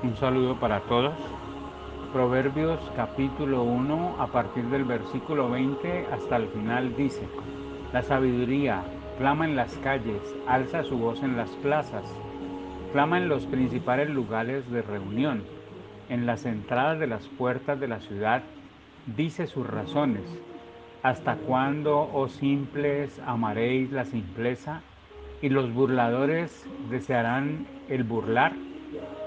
Un saludo para todos. Proverbios capítulo 1 a partir del versículo 20 hasta el final dice: La sabiduría clama en las calles, alza su voz en las plazas, clama en los principales lugares de reunión, en las entradas de las puertas de la ciudad, dice sus razones. ¿Hasta cuándo, oh simples, amaréis la simpleza? ¿Y los burladores desearán el burlar?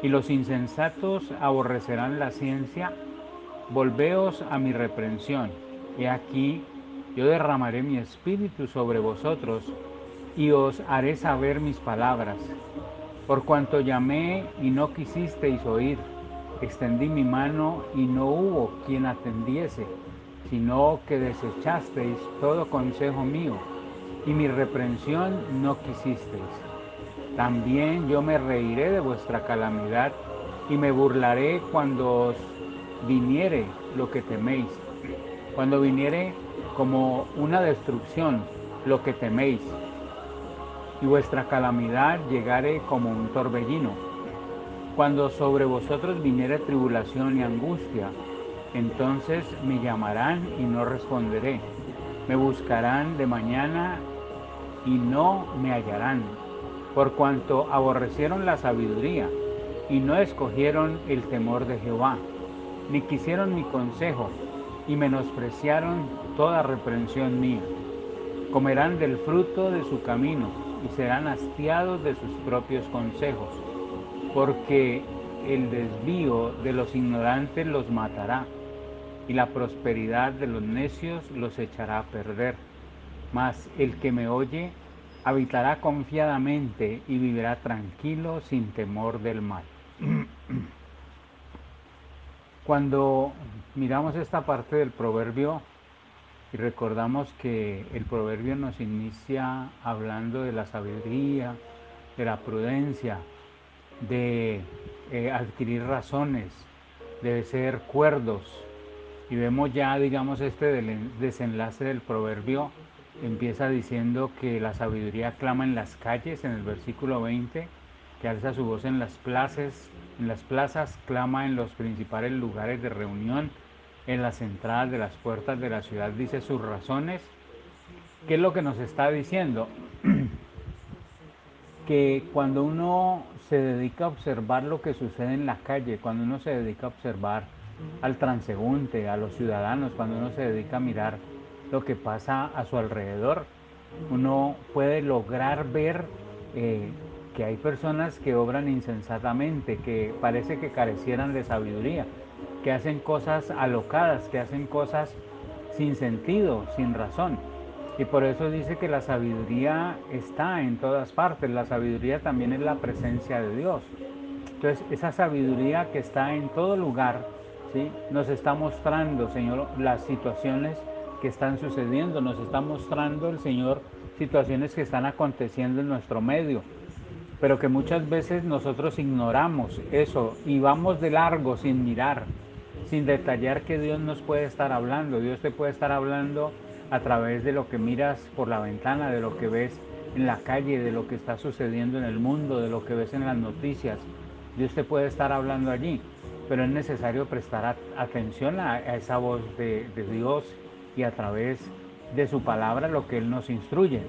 ¿Y los insensatos aborrecerán la ciencia? Volveos a mi reprensión. He aquí, yo derramaré mi espíritu sobre vosotros y os haré saber mis palabras. Por cuanto llamé y no quisisteis oír, extendí mi mano y no hubo quien atendiese, sino que desechasteis todo consejo mío, y mi reprensión no quisisteis. También yo me reiré de vuestra calamidad y me burlaré cuando os viniere lo que teméis, cuando viniere como una destrucción lo que teméis, y vuestra calamidad llegare como un torbellino. Cuando sobre vosotros viniere tribulación y angustia, entonces me llamarán y no responderé. Me buscarán de mañana y no me hallarán, por cuanto aborrecieron la sabiduría y no escogieron el temor de Jehová, ni quisieron mi consejo y menospreciaron toda reprensión mía. Comerán del fruto de su camino y serán hastiados de sus propios consejos, porque el desvío de los ignorantes los matará y la prosperidad de los necios los echará a perder. Mas el que me oye habitará confiadamente y vivirá tranquilo sin temor del mal. Cuando miramos esta parte del proverbio y recordamos que el proverbio nos inicia hablando de la sabiduría, de la prudencia, de adquirir razones, de ser cuerdos, y vemos ya, digamos, este desenlace del proverbio. Empieza diciendo que la sabiduría clama en las calles, en el versículo 20, que alza su voz en las plazas, clama en los principales lugares de reunión, en las entradas de las puertas de la ciudad, dice sus razones. ¿Qué es lo que nos está diciendo? Que cuando uno se dedica a observar lo que sucede en la calle, cuando uno se dedica a observar al transeúnte, a los ciudadanos, cuando uno se dedica a mirar lo que pasa a su alrededor, uno puede lograr ver eh, que hay personas que obran insensatamente, que parece que carecieran de sabiduría, que hacen cosas alocadas, que hacen cosas sin sentido, sin razón. Y por eso dice que la sabiduría está en todas partes. La sabiduría también es la presencia de Dios. Entonces, esa sabiduría que está en todo lugar, ¿sí?, nos está mostrando, Señor, las situaciones que están sucediendo. Nos está mostrando el Señor situaciones que están aconteciendo en nuestro medio, pero que muchas veces nosotros ignoramos eso y vamos de largo sin mirar, sin detallar que Dios nos puede estar hablando. Dios te puede estar hablando a través de lo que miras por la ventana, de lo que ves en la calle, de lo que está sucediendo en el mundo, de lo que ves en las noticias. Dios te puede estar hablando allí, pero es necesario prestar atención a esa voz de Dios y a través de su palabra lo que Él nos instruye.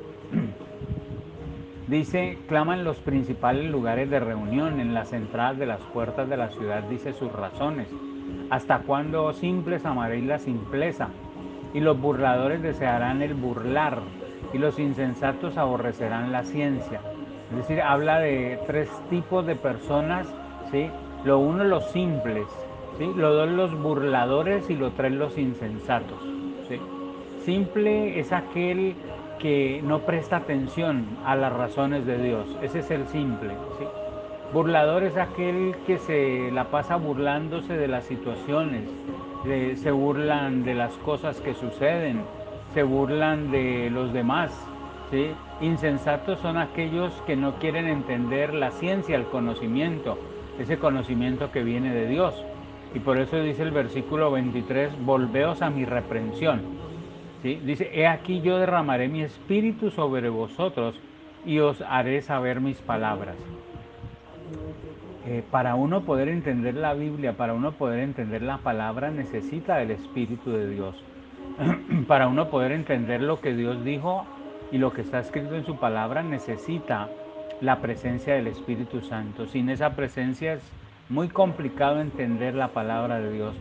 Dice, clama en los principales lugares de reunión, en las entradas de las puertas de la ciudad, dice sus razones. ¿Hasta cuándo, oh simples, amaréis la simpleza? Y los burladores desearán el burlar, y los insensatos aborrecerán la ciencia. Es decir, habla de tres tipos de personas, ¿sí? Lo uno, los simples, ¿sí? Lo dos, los burladores, y lo tres, los insensatos, ¿sí? Simple es aquel que no presta atención a las razones de Dios. Ese es el simple, ¿sí? Burlador es aquel que se la pasa burlándose de las situaciones, se burlan de las cosas que suceden, se burlan de los demás, ¿sí? Insensatos son aquellos que no quieren entender la ciencia, el conocimiento, ese conocimiento que viene de Dios. Y por eso dice el versículo 23, volveos a mi reprensión. ¿Sí? Dice, he aquí yo derramaré mi espíritu sobre vosotros y os haré saber mis palabras. Para uno poder entender la Biblia, para uno poder entender la palabra, necesita del Espíritu de Dios. Para uno poder entender lo que Dios dijo y lo que está escrito en su palabra, necesita la presencia del Espíritu Santo. Sin esa presencia es muy complicado entender la palabra de Dios.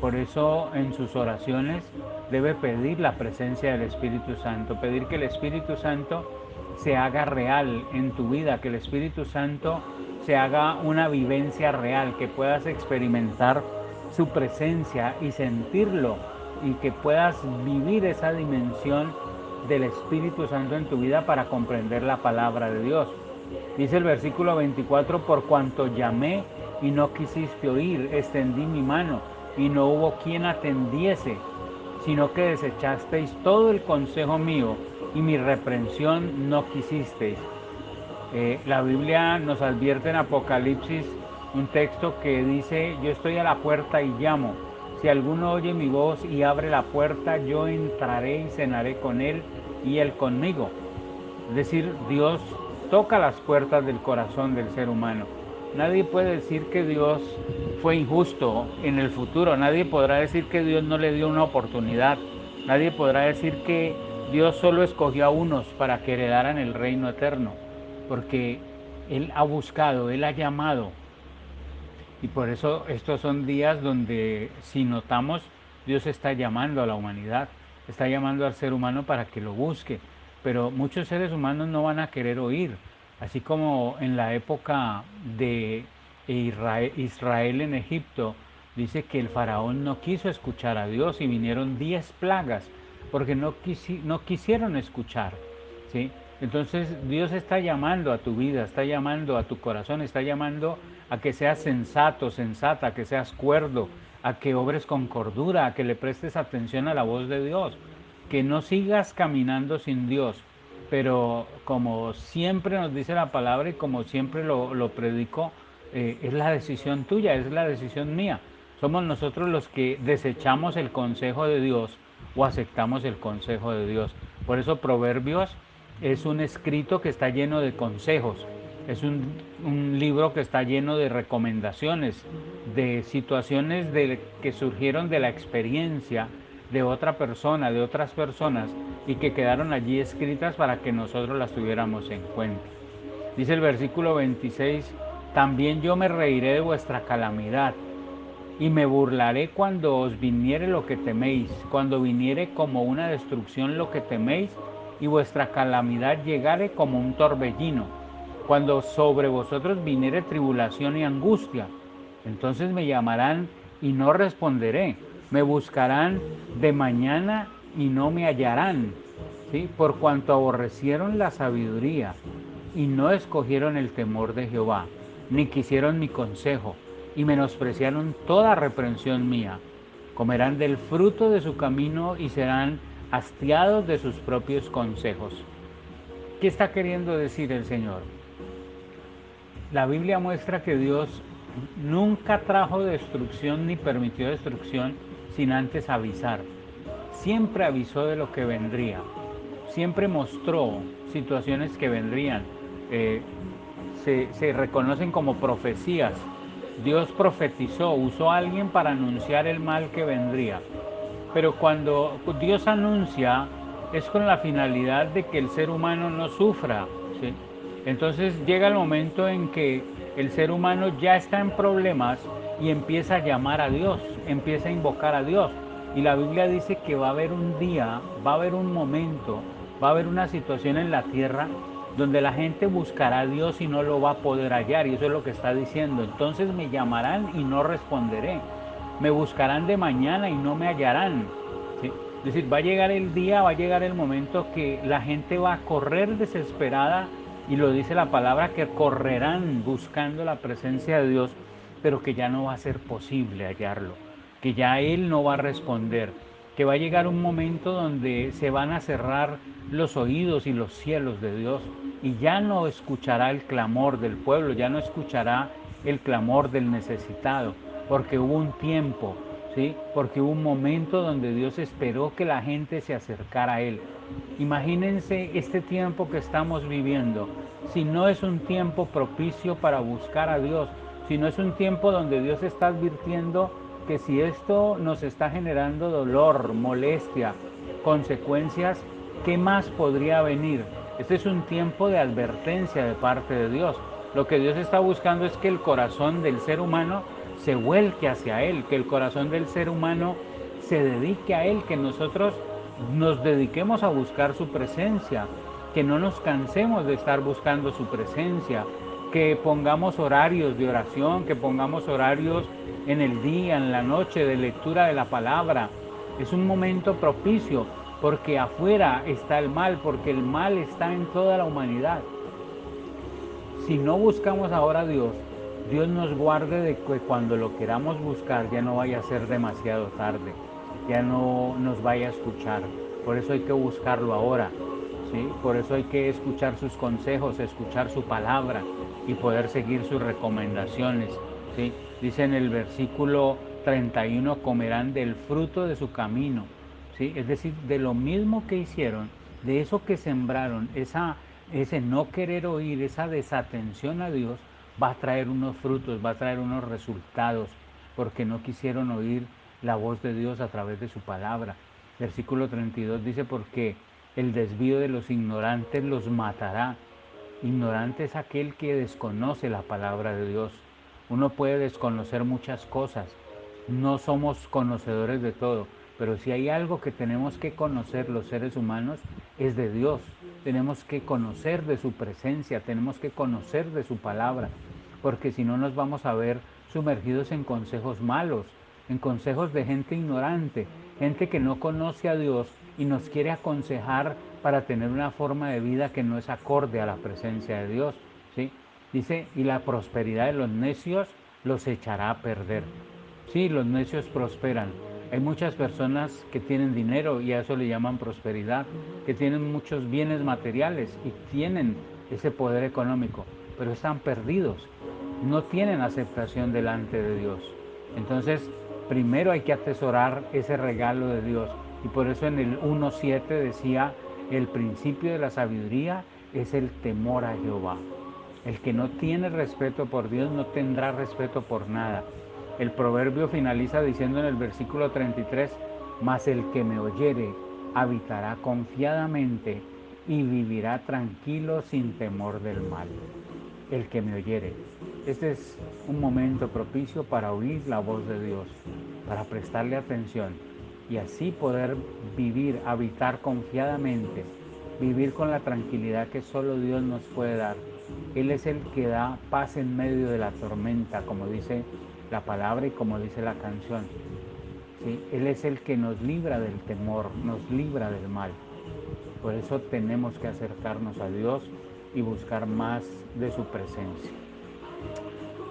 Por eso en sus oraciones debe pedir la presencia del Espíritu Santo, pedir que el Espíritu Santo se haga real en tu vida, que el Espíritu Santo se haga una vivencia real, que puedas experimentar su presencia y sentirlo, y que puedas vivir esa dimensión del Espíritu Santo en tu vida para comprender la palabra de Dios. Dice el versículo 24, por cuanto llamé y no quisiste oír, extendí mi mano y no hubo quien atendiese, sino que desechasteis todo el consejo mío y mi reprensión no quisisteis. La Biblia nos advierte en Apocalipsis un texto que dice, yo estoy a la puerta y llamo. Si alguno oye mi voz y abre la puerta, yo entraré y cenaré con él y él conmigo. Es decir, Dios toca las puertas del corazón del ser humano. Nadie puede decir que Dios fue injusto en el futuro. Nadie podrá decir que Dios no le dio una oportunidad. Nadie podrá decir que Dios solo escogió a unos para que heredaran el reino eterno. Porque Él ha buscado, Él ha llamado. Y por eso estos son días donde, si notamos, Dios está llamando a la humanidad, está llamando al ser humano para que lo busque. Pero muchos seres humanos no van a querer oír, así como en la época de Israel en Egipto, dice que el faraón no quiso escuchar a Dios y vinieron 10 plagas porque no quisieron escuchar. ¿Sí? Entonces Dios está llamando a tu vida, está llamando a tu corazón, está llamando a que seas sensato, sensata, a que seas cuerdo, a que obres con cordura, a que le prestes atención a la voz de Dios, que no sigas caminando sin Dios. Pero como siempre nos dice la palabra y como siempre lo predico, es la decisión tuya, es la decisión mía. Somos nosotros los que desechamos el consejo de Dios o aceptamos el consejo de Dios. Por eso Proverbios es un escrito que está lleno de consejos, es un libro que está lleno de recomendaciones, de situaciones que surgieron de la experiencia de otra persona, de otras personas, y que quedaron allí escritas para que nosotros las tuviéramos en cuenta. Dice el versículo 26, también yo me reiré de vuestra calamidad, y me burlaré cuando os viniere lo que teméis, cuando viniere como una destrucción lo que teméis, y vuestra calamidad llegare como un torbellino, cuando sobre vosotros viniere tribulación y angustia. Entonces me llamarán y no responderé, me buscarán de mañana y no me hallarán, ¿sí? Por cuanto aborrecieron la sabiduría y no escogieron el temor de Jehová, ni quisieron mi consejo, y menospreciaron toda reprensión mía. Comerán del fruto de su camino y serán hastiados de sus propios consejos. ¿Qué está queriendo decir el Señor? La Biblia muestra que Dios nunca trajo destrucción ni permitió destrucción sin antes avisar. Siempre avisó de lo que vendría. Siempre mostró situaciones que vendrían. Eh, se reconocen como profecías. Dios profetizó, usó a alguien para anunciar el mal que vendría. Pero cuando Dios anuncia es con la finalidad de que el ser humano no sufra, ¿sí? Entonces llega el momento en que el ser humano ya está en problemas y empieza a llamar a Dios, empieza a invocar a Dios. Y la Biblia dice que va a haber un día, va a haber un momento, va a haber una situación en la tierra donde la gente buscará a Dios y no lo va a poder hallar. Y eso es lo que está diciendo. Entonces me llamarán y no responderé. Me buscarán de mañana y no me hallarán. ¿Sí? Es decir, va a llegar el día, va a llegar el momento que la gente va a correr desesperada, y lo dice la palabra, que correrán buscando la presencia de Dios, pero que ya no va a ser posible hallarlo, que ya Él no va a responder, que va a llegar un momento donde se van a cerrar los oídos y los cielos de Dios, y ya no escuchará el clamor del pueblo, ya no escuchará el clamor del necesitado, porque hubo un tiempo, ¿sí? Porque hubo un momento donde Dios esperó que la gente se acercara a Él. Imagínense este tiempo que estamos viviendo, si no es un tiempo propicio para buscar a Dios, sino es un tiempo donde Dios está advirtiendo que si esto nos está generando dolor, molestia, consecuencias, ¿qué más podría venir? Este es un tiempo de advertencia de parte de Dios. Lo que Dios está buscando es que el corazón del ser humano se vuelque hacia Él, que el corazón del ser humano se dedique a Él, que nosotros nos dediquemos a buscar su presencia, que no nos cansemos de estar buscando su presencia, que pongamos horarios de oración, que pongamos horarios en el día, en la noche, de lectura de la palabra. Es un momento propicio porque afuera está el mal, porque el mal está en toda la humanidad. Si no buscamos ahora a Dios, Dios nos guarde de que cuando lo queramos buscar ya no vaya a ser demasiado tarde, ya no nos vaya a escuchar. Por eso hay que buscarlo ahora, ¿sí? Por eso hay que escuchar sus consejos, escuchar su palabra y poder seguir sus recomendaciones, ¿sí? Dice en el versículo 31, comerán del fruto de su camino, ¿sí? Es decir, de lo mismo que hicieron, de eso que sembraron, ese no querer oír, esa desatención a Dios, va a traer unos frutos, va a traer unos resultados, porque no quisieron oír la voz de Dios a través de su palabra. Versículo 32 dice, porque el desvío de los ignorantes los matará. Ignorante es aquel que desconoce la palabra de Dios. Uno puede desconocer muchas cosas, no somos conocedores de todo, pero si hay algo que tenemos que conocer los seres humanos es de Dios. Tenemos que conocer de su presencia, tenemos que conocer de su palabra, porque si no nos vamos a ver sumergidos en consejos malos, en consejos de gente ignorante, gente que no conoce a Dios y nos quiere aconsejar para tener una forma de vida que no es acorde a la presencia de Dios, ¿sí? Dice, y la prosperidad de los necios los echará a perder. Sí, los necios prosperan. Hay muchas personas que tienen dinero y a eso le llaman prosperidad, que tienen muchos bienes materiales y tienen ese poder económico, pero están perdidos, no tienen aceptación delante de Dios. Entonces, primero hay que atesorar ese regalo de Dios. Y por eso en el 1.7 decía, el principio de la sabiduría es el temor a Jehová. El que no tiene respeto por Dios no tendrá respeto por nada. El proverbio finaliza diciendo en el versículo 33, mas el que me oyere habitará confiadamente y vivirá tranquilo sin temor del mal. El que me oyere. Este es un momento propicio para oír la voz de Dios, para prestarle atención y así poder vivir, habitar confiadamente, vivir con la tranquilidad que solo Dios nos puede dar. Él es el que da paz en medio de la tormenta, como dice la palabra y como dice la canción. ¿Sí? Él es el que nos libra del temor, nos libra del mal. Por eso tenemos que acercarnos a Dios y buscar más de su presencia.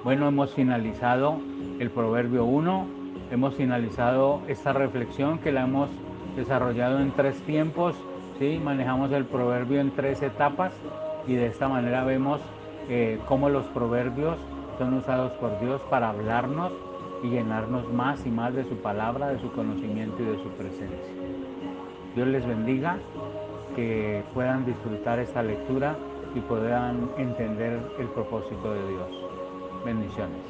Bueno, hemos finalizado el Proverbio 1, hemos finalizado esta reflexión que la hemos desarrollado en 3 tiempos, ¿sí? Manejamos el proverbio en 3 etapas y de esta manera vemos cómo los proverbios son usados por Dios para hablarnos y llenarnos más y más de su palabra, de su conocimiento y de su presencia. Dios les bendiga, que puedan disfrutar esta lectura y puedan entender el propósito de Dios. Bendiciones.